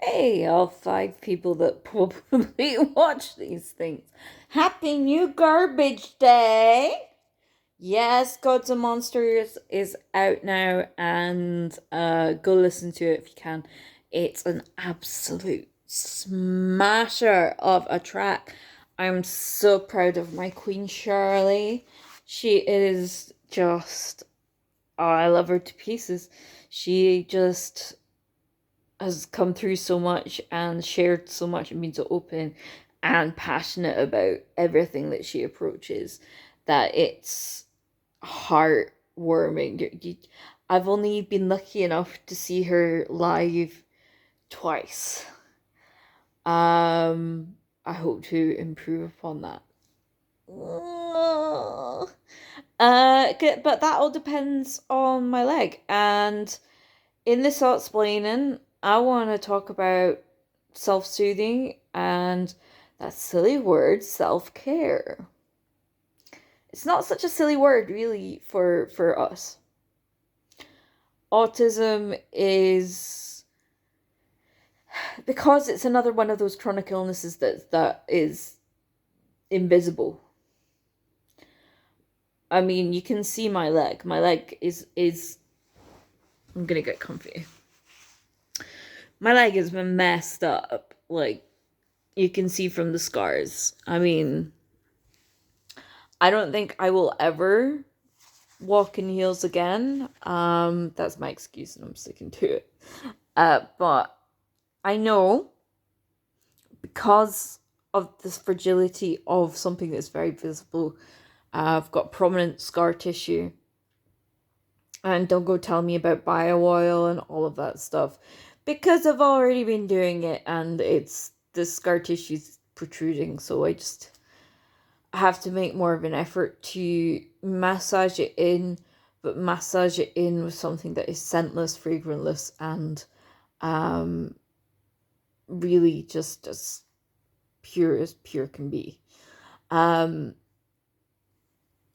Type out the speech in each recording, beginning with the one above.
Hey, all five people that probably watch these things. Happy New Garbage Day! Yes, Gods and Monsters is out now, and go listen to it if you can. It's an absolute smasher of a track. I'm so proud of my Queen Shirley. She is just, oh, I love her to pieces. She just has come through so much and shared so much and been so open and passionate about everything that she approaches that it's heartwarming. I've only been lucky enough to see her live twice. I hope to improve upon that. But that all depends on my leg. And in this Autsplaining, I want to talk about self-soothing and that silly word, self-care. It's not such a silly word, really, for us. Autism is, because it's another one of those chronic illnesses that is invisible. I mean, you can see my leg. My leg is I'm gonna get comfy. My leg has been messed up. Like, you can see from the scars. I mean, I don't think I will ever walk in heels again. That's my excuse and I'm sticking to it. But I know, because of this fragility of something that's very visible, I've got prominent scar tissue. And don't go tell me about bio oil and all of that stuff, because I've already been doing it and it's the scar tissue's protruding. So I have to make more of an effort to massage it in, but massage it in with something that is scentless, fragrantless, and really just as pure can be.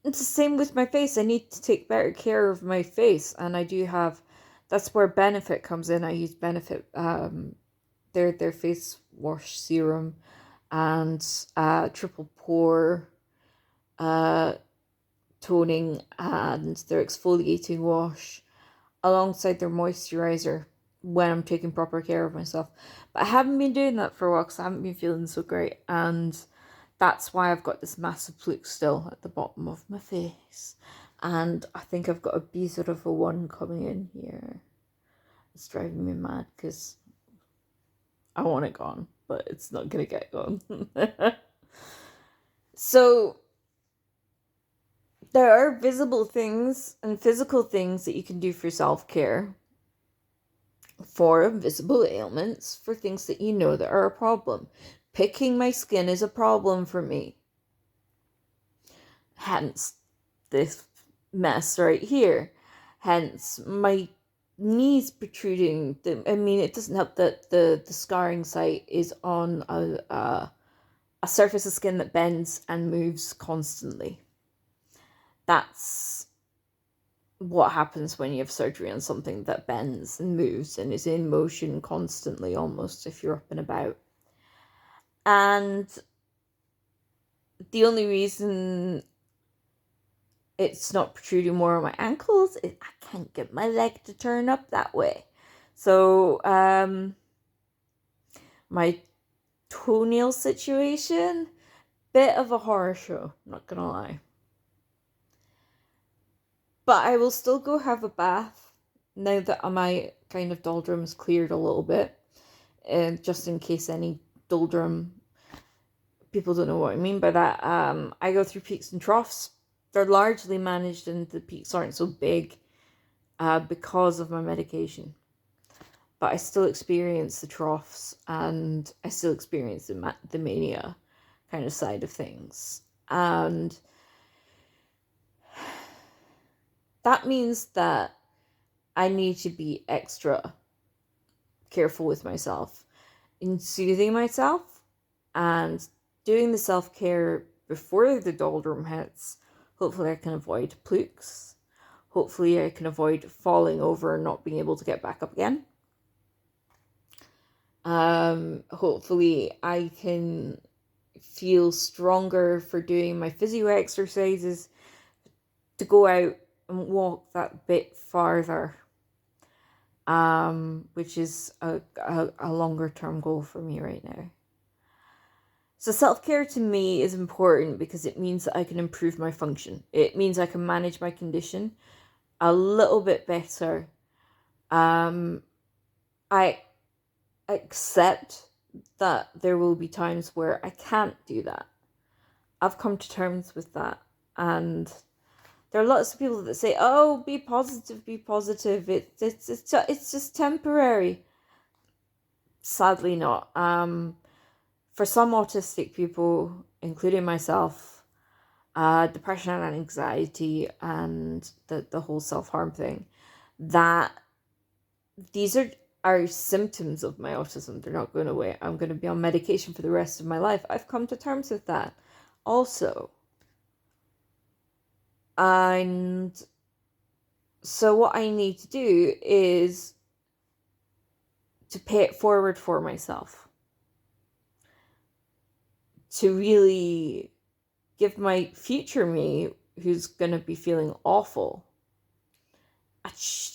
It's the same with my face. I need to take better care of my face, and I do have. That's where Benefit comes in. I use Benefit, their face wash serum, and triple pore, toning, and their exfoliating wash, alongside their moisturizer when I'm taking proper care of myself. But I haven't been doing that for a while because I haven't been feeling so great, and that's why I've got this massive pluke still at the bottom of my face. And I think I've got a beezer of a one coming in here. It's driving me mad because I want it gone, but it's not going to get gone. So there are visible things and physical things that you can do for self-care, for invisible ailments, for things that you know that are a problem. Picking my skin is a problem for me. Hence this mess right here. Hence my knees protruding. I mean, it doesn't help that the scarring site is on a surface of skin that bends and moves constantly. That's what happens when you have surgery on something that bends and moves and is in motion constantly, almost, if you're up and about. And the only reason it's not protruding more on my ankles is I can't get my leg to turn up that way. So my toenail situation, bit of a horror show, not gonna lie. But I will still go have a bath now that my kind of doldrum's cleared a little bit, and just in case any doldrum people don't know what I mean by that. I go through peaks and troughs. They're largely managed, and the peaks aren't so big because of my medication. But I still experience the troughs, and I still experience the mania kind of side of things. And that means that I need to be extra careful with myself in soothing myself and doing the self-care before the doldrum hits. Hopefully I can avoid plukes. Hopefully I can avoid falling over and not being able to get back up again. Hopefully I can feel stronger for doing my physio exercises, to go out and walk that bit farther, which is a longer term goal for me right now. So self-care to me is important because it means that I can improve my function. It means I can manage my condition a little bit better. I accept that there will be times where I can't do that. I've come to terms with that. And there are lots of people that say, "Oh, be positive, be positive. It's just temporary." Sadly not. For some autistic people, including myself, depression and anxiety and the whole self-harm thing, that these are symptoms of my autism. They're not going away. I'm going to be on medication for the rest of my life. I've come to terms with that also. And so what I need to do is to pay it forward for myself, to really give my future me, who's going to be feeling awful,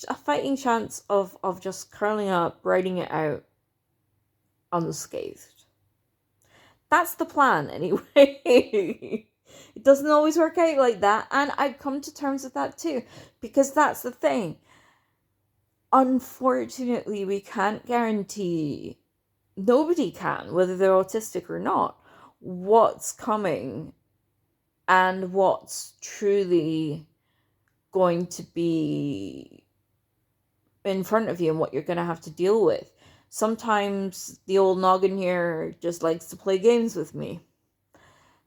a fighting chance of just curling up, writing it out unscathed. That's the plan anyway. It doesn't always work out like that, and I've come to terms with that too, because that's the thing. Unfortunately, we can't guarantee, nobody can, whether they're autistic or not, what's coming and what's truly going to be in front of you and what you're going to have to deal with. Sometimes the old noggin here just likes to play games with me.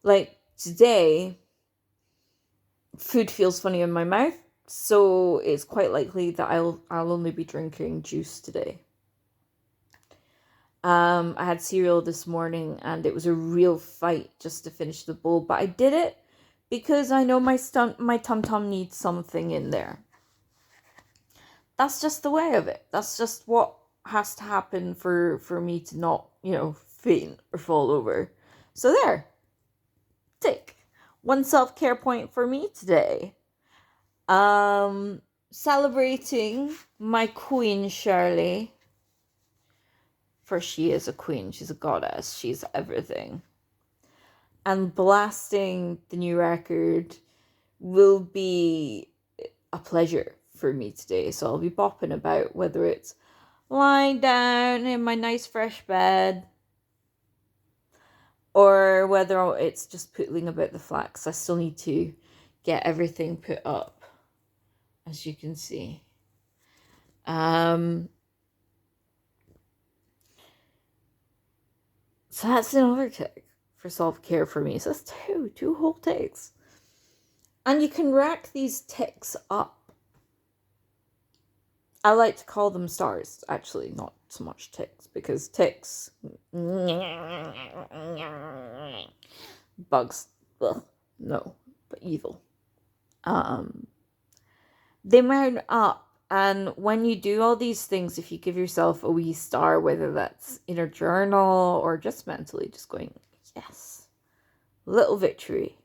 Like today, food feels funny in my mouth, so it's quite likely that I'll only be drinking juice today. I had cereal this morning and it was a real fight just to finish the bowl, but I did it because I know my tum-tum needs something in there. That's just the way of it. That's just what has to happen for me to not, faint or fall over. So there. Tick. One self-care point for me today. Celebrating my queen, Shirley. For she is a queen. She's a goddess. She's everything. And blasting the new record will be a pleasure for me today. So I'll be bopping about, whether it's lying down in my nice fresh bed or whether it's just pootling about the flat, because I still need to get everything put up, as you can see. So that's another tick for self-care for me. So that's two whole ticks. And you can rack these ticks up. I like to call them stars, actually, not so much ticks, because ticks, bugs, ugh, no, but evil. They mount up, and when you do all these things, if you give yourself a wee star, whether that's in a journal or just mentally, just going, yes, little victory,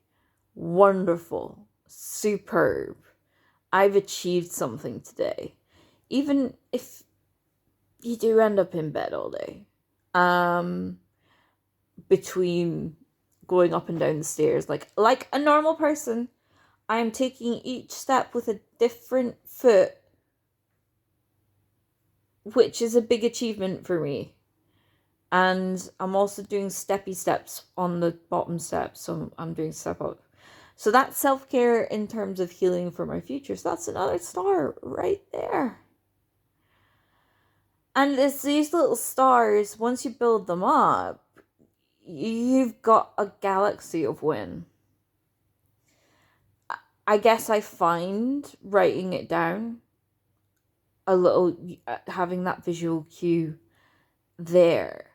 wonderful, superb, I've achieved something today. Even if you do end up in bed all day, between going up and down the stairs, like a normal person, I am taking each step with a different foot, which is a big achievement for me. And I'm also doing steppy steps on the bottom step, so I'm doing step up. So that's self-care in terms of healing for my future. So that's another star right there. And it's these little stars, once you build them up, you've got a galaxy of win. I guess I find writing it down a little, having that visual cue there,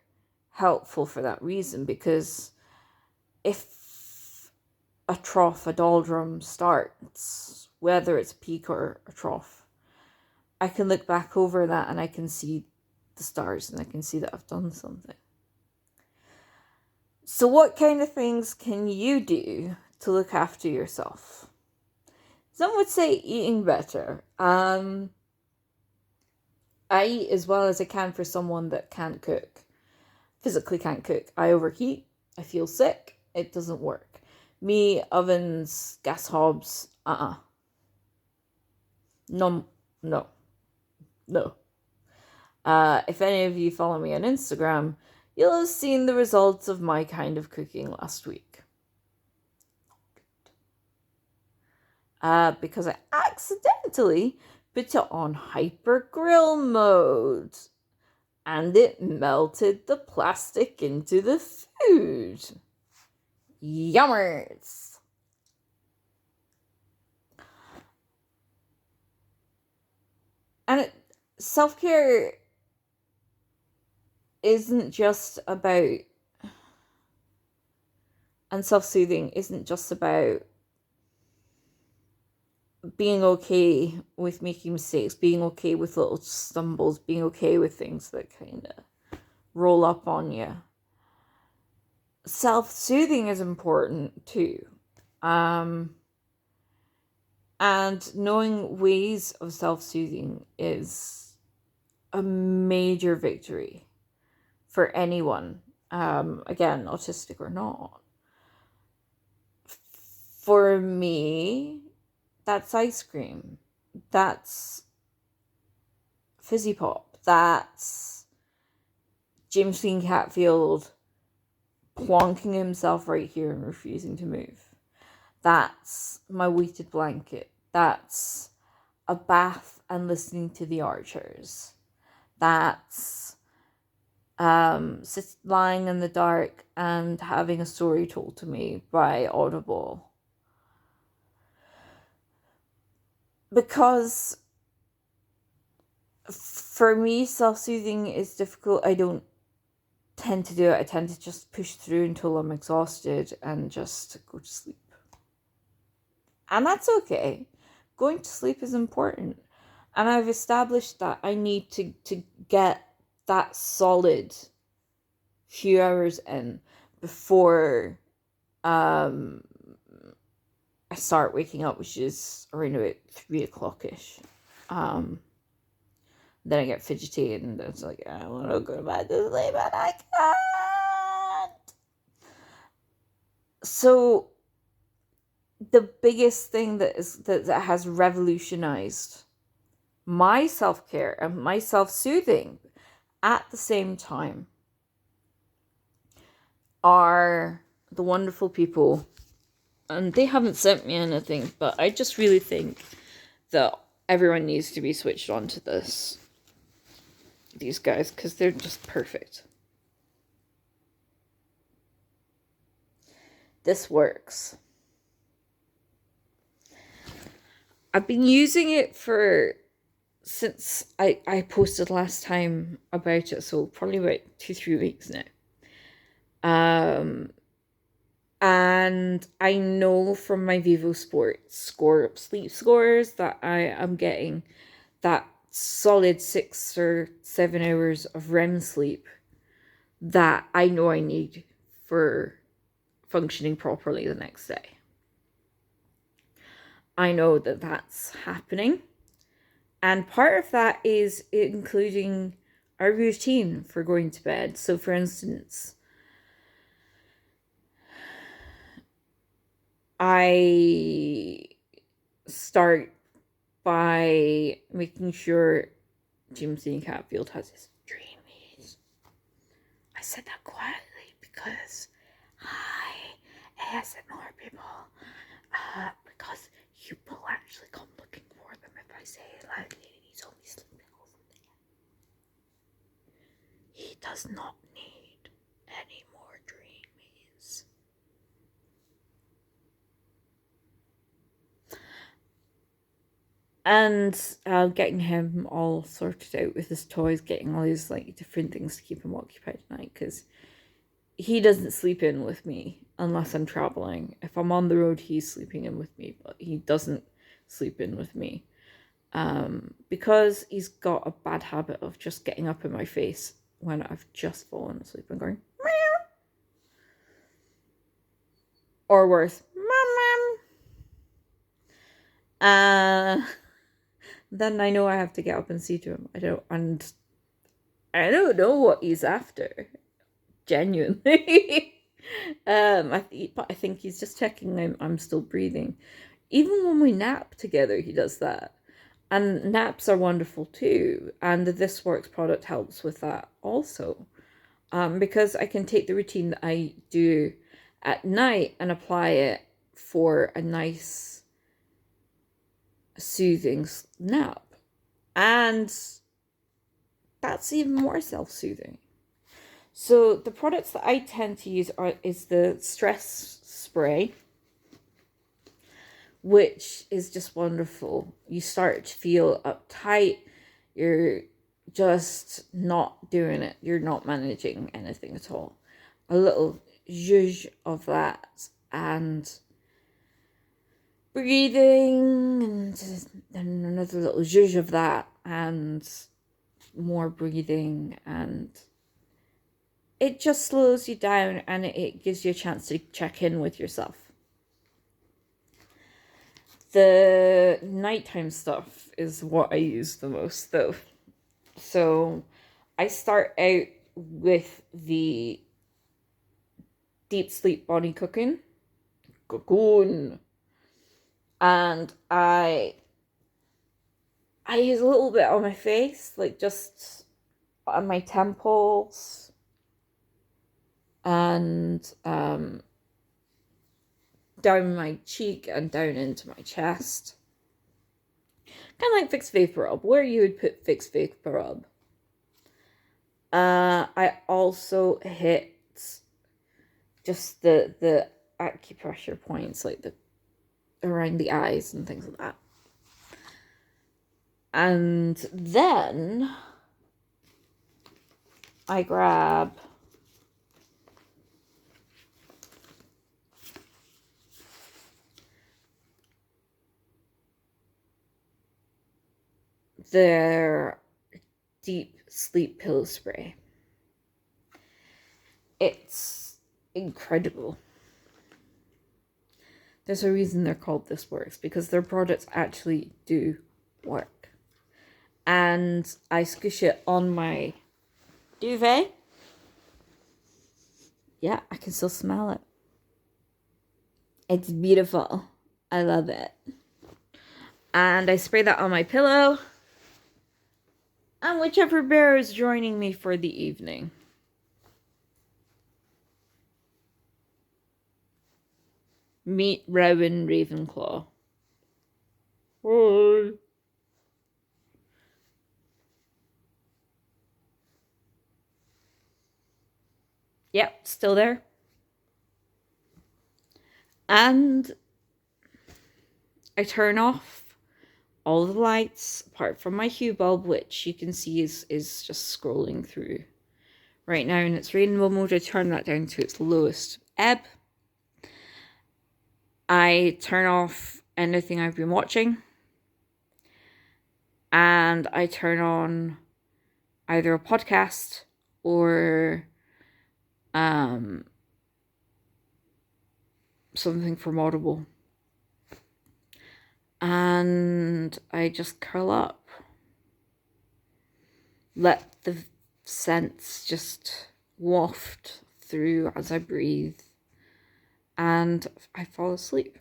helpful for that reason, because if a trough, a doldrum starts, whether it's a peak or a trough, I can look back over that and I can see the stars and I can see that I've done something. So what kind of things can you do to look after yourself? Some would say eating better. I eat as well as I can for someone that can't cook. Physically can't cook. I overheat. I feel sick. It doesn't work. Me, ovens, gas hobs, No. If any of you follow me on Instagram, you'll have seen the results of my kind of cooking last week. Because I accidentally put it on hyper grill mode. And it melted the plastic into the food. Yummers! And self-care isn't just about, and self-soothing isn't just about being okay with making mistakes, being okay with little stumbles, being okay with things that kind of roll up on you. Self-soothing is important too. And knowing ways of self-soothing is a major victory for anyone, again, autistic or not. For me, that's ice cream. That's fizzy pop. That's James Dean Catfield plonking himself right here and refusing to move. That's my weighted blanket. That's a bath and listening to the Archers. That's lying in the dark and having a story told to me by Audible. Because for me, self-soothing is difficult. I don't tend to do it. I tend to just push through until I'm exhausted and just go to sleep. And that's okay. Going to sleep is important. And I've established that I need to get that solid few hours in before I start waking up, which is around about 3 o'clock-ish. Then I get fidgety and it's like, I want to go back to sleep and I can't. So the biggest thing that has revolutionized my self-care and my self-soothing at the same time are the wonderful people. And they haven't sent me anything, but I just really think that everyone needs to be switched on to these guys, because they're just perfect. This works. I've been using it since I posted last time about it, so probably about 2-3 weeks now. And I know from my Vivo Sports sleep scores that I am getting that solid 6 or 7 hours of REM sleep that I know I need for functioning properly the next day. I know that that's happening. And part of that is including a routine for going to bed. So for instance, I start by making sure James Dean Catfield has his dreamies. I said that quietly because ASMR people, because you will actually come looking for them if I say it loudly. He's only sleeping over there. He does not need any more dreamies. And getting him all sorted out with his toys, getting all these like different things to keep him occupied at night, because he doesn't sleep in with me unless I'm traveling. If I'm on the road, he's sleeping in with me, but he doesn't sleep in with me. because he's got a bad habit of just getting up in my face when I've just fallen asleep and going, meow. Or worse, mom. Then I know I have to get up and see to him. I don't know what he's after, genuinely. But I think he's just checking I'm still breathing. Even when we nap together, he does that. And naps are wonderful too. And the This Works product helps with that also. Because I can take the routine that I do at night and apply it for a nice, soothing nap. And that's even more self-soothing. So the products that I tend to use is the stress spray, which is just wonderful. You start to feel uptight. You're just not doing it. You're not managing anything at all. A little zhuzh of that and breathing, and then another little zhuzh of that and more breathing, and it just slows you down and it gives you a chance to check in with yourself. The nighttime stuff is what I use the most though. So I start out with the deep sleep body cocoon. And I use a little bit on my face, like just on my temples and down my cheek and down into my chest. Kind of like Fixed Vapor Rub, where you would put Fixed Vapor Rub. I also hit just the acupressure points, like the around the eyes and things like that. And then I grab their deep sleep pillow spray. It's incredible. There's a reason they're called This Works, because their products actually do work. And I squish it on my duvet. Yeah, I can still smell it. It's beautiful. I love it. And I spray that on my pillow. And whichever bear is joining me for the evening. Meet Rowan Ravenclaw. Hi. Yep, still there. And I turn off all the lights apart from my hue bulb, which you can see is just scrolling through right now in its rainbow mode. I turn that down to its lowest ebb. I turn off anything I've been watching. And I turn on either a podcast or something from Audible. And I just curl up. Let the scents just waft through as I breathe. And I fall asleep.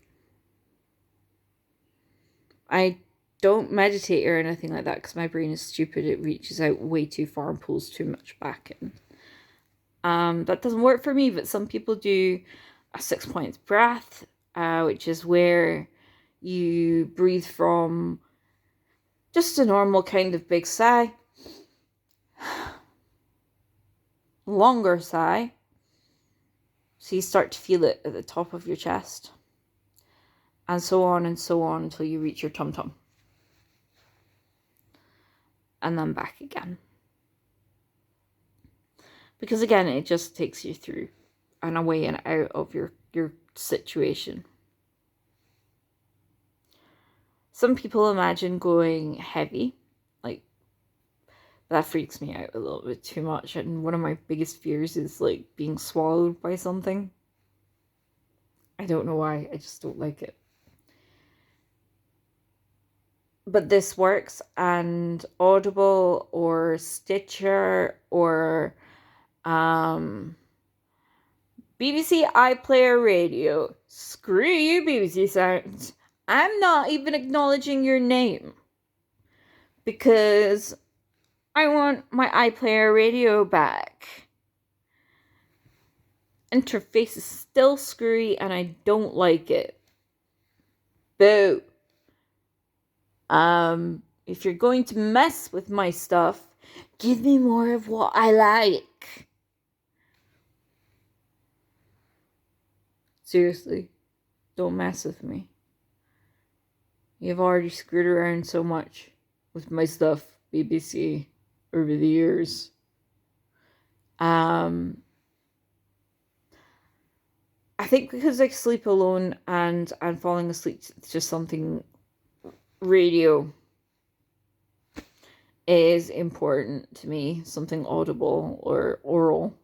I don't meditate or anything like that because my brain is stupid. It reaches out way too far and pulls too much back in. That doesn't work for me, but some people do a 6-point breath, which is where you breathe from just a normal kind of big sigh, longer sigh, so you start to feel it at the top of your chest, and so on until you reach your tum-tum, and then back again. Because again, it just takes you through and away and out of your situation. Some people imagine going heavy, like, that freaks me out a little bit too much. And one of my biggest fears is like being swallowed by something. I don't know why, I just don't like it. But this works, and Audible or Stitcher or BBC iPlayer Radio. Screw you, BBC Sounds. I'm not even acknowledging your name because I want my iPlayer Radio back. Interface is still screwy and I don't like it. Boo. If you're going to mess with my stuff, give me more of what I like. Seriously, don't mess with me. You've already screwed around so much with my stuff, BBC, over the years. I think because I sleep alone and I'm falling asleep to just something radio is important to me, something audible or oral.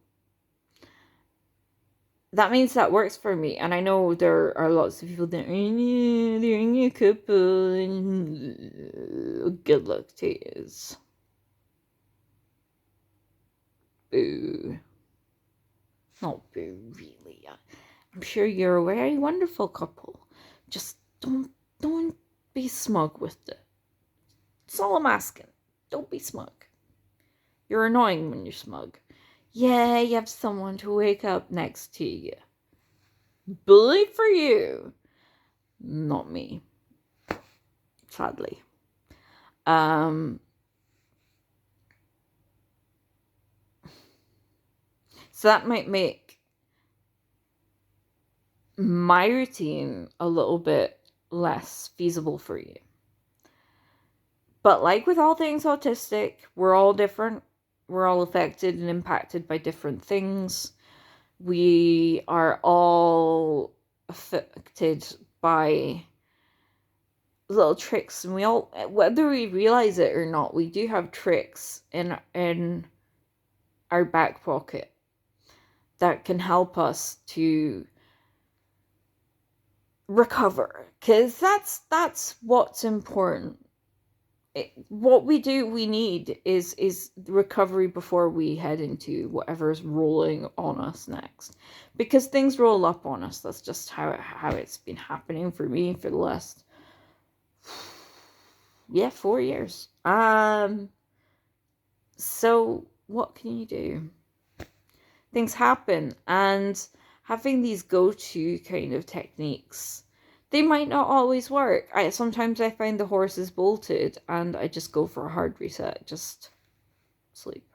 That means that works for me. And I know there are lots of people that are in a couple and good luck to you. Boo. Not boo, really. I'm sure you're a very wonderful couple. Just don't be smug with it. That's all I'm asking. Don't be smug. You're annoying when you're smug. Yeah, you have someone to wake up next to you. Bully for you. Not me. Sadly. So that might make my routine a little bit less feasible for you. But like with all things autistic, we're all different. We're all affected and impacted by different things. We are all affected by little tricks, and we all, whether we realize it or not, we do have tricks in our back pocket that can help us to recover, because that's what's important. What we need is recovery before we head into whatever's rolling on us next, because things roll up on us. That's just how it's been happening for me for the last 4 years. So what can you do? Things happen, and having these go-to kind of techniques, they might not always work. Sometimes I find the horse is bolted and I just go for a hard reset, just sleep.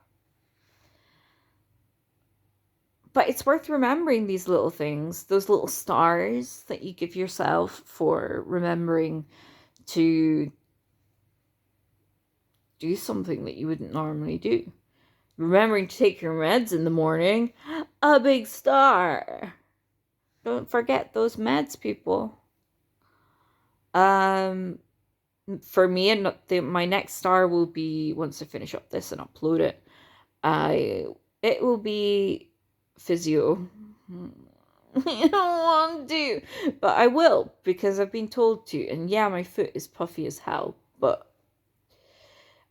But it's worth remembering these little things, those little stars that you give yourself for remembering to do something that you wouldn't normally do. Remembering to take your meds in the morning, a big star. Don't forget those meds, people. For me, and my next star will be, once I finish up this and upload it, it will be physio. I don't want to, but I will, because I've been told to. And yeah, my foot is puffy as hell, but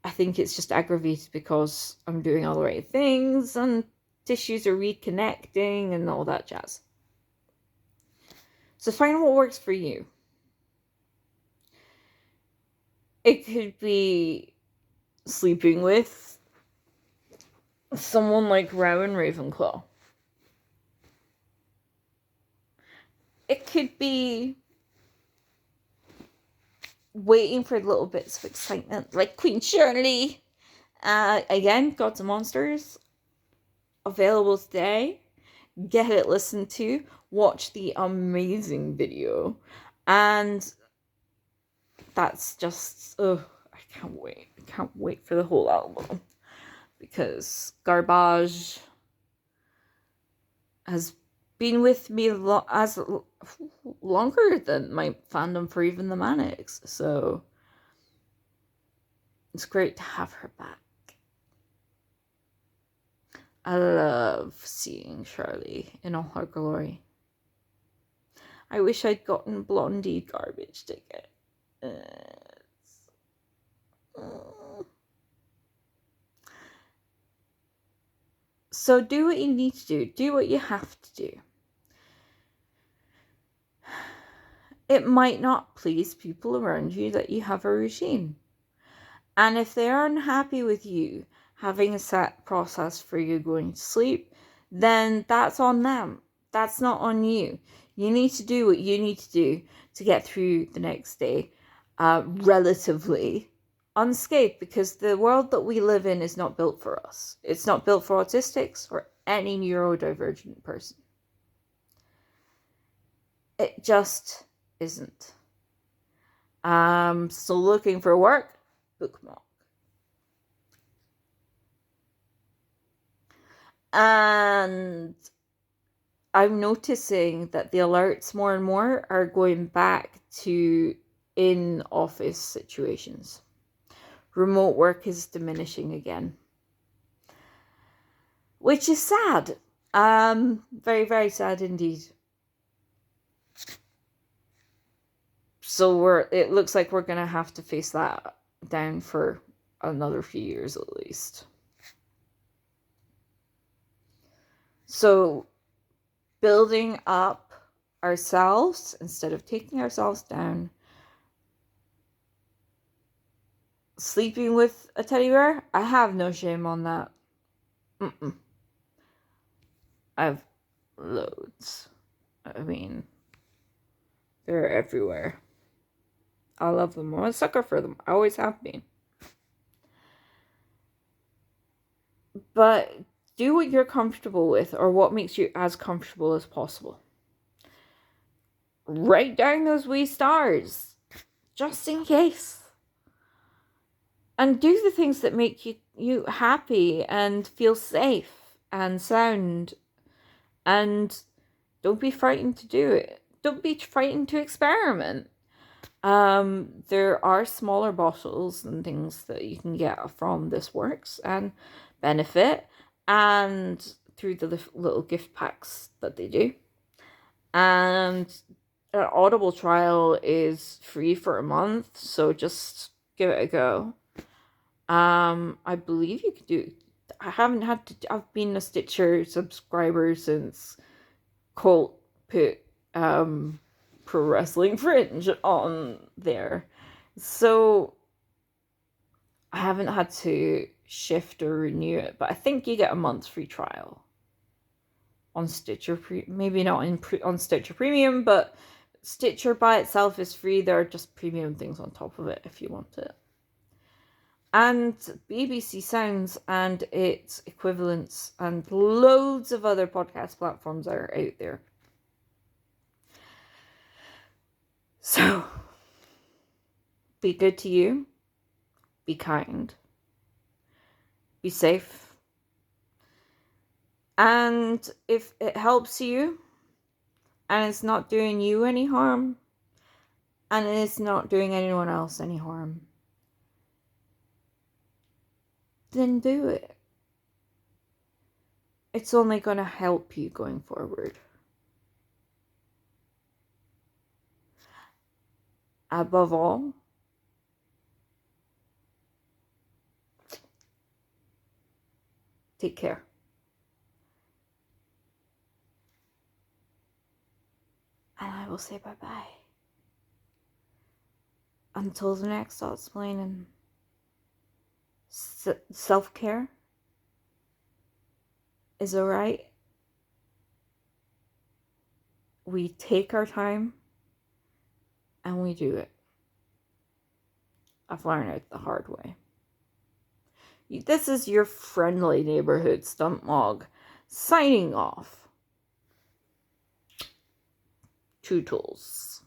I think it's just aggravated because I'm doing all the right things and tissues are reconnecting and all that jazz. So find what works for you. It could be sleeping with someone like Rowan Ravenclaw. It could be waiting for little bits of excitement, like Queen Shirley. Again, Gods and Monsters, available today. Get it listened to. Watch the amazing video. And that's just, I can't wait. I can't wait for the whole album. Because Garbage has been with me longer than my fandom for even the Manics. So it's great to have her back. I love seeing Charlie in all her glory. I wish I'd gotten Blondie garbage ticket. So do what you need to do. Do what you have to do. It might not please people around you that you have a routine. And if they're unhappy with you having a set process for you going to sleep, then that's on them. That's not on you. You need to do what you need to do to get through the next day relatively unscathed, because the world that we live in is not built for us. It's not built for autistics or any neurodivergent person. It just isn't. So looking for work, bookmark. And I'm noticing that the alerts more and more are going back to in-office situations. Remote work is diminishing again, which is sad. Very, very sad indeed. So it looks like we're gonna have to face that down for another few years at least. So building up ourselves instead of taking ourselves down. Sleeping with a teddy bear, I have no shame on that. I have loads. I mean, they're everywhere. I love them. I'm a sucker for them. I always have been. But do what you're comfortable with, or what makes you as comfortable as possible. Write down those wee stars, just in case. And do the things that make you happy and feel safe and sound. And don't be frightened to do it. Don't be frightened to experiment. There are smaller bottles and things that you can get from This Works and benefit, and through the little gift packs that they do. And an Audible trial is free for a month, so just give it a go. I believe you could do. I've been a Stitcher subscriber since Colt put Pro Wrestling Fringe on there, so I haven't had to shift or renew it, but I think you get a month's free trial on Stitcher. Maybe not on Stitcher Premium, but Stitcher by itself is free. There are just premium things on top of it if you want it. And BBC Sounds and its equivalents and loads of other podcast platforms are out there. So, be good to you. Be kind. Be safe. And if it helps you, and it's not doing you any harm, and it's not doing anyone else any harm, then do it. It's only going to help you going forward. Above all, take care. And I will say bye-bye. Until the next Autsplaining. Self-care is alright. We take our time and we do it. I've learned it the hard way. This is your friendly neighborhood stunt mog signing off. Toodles.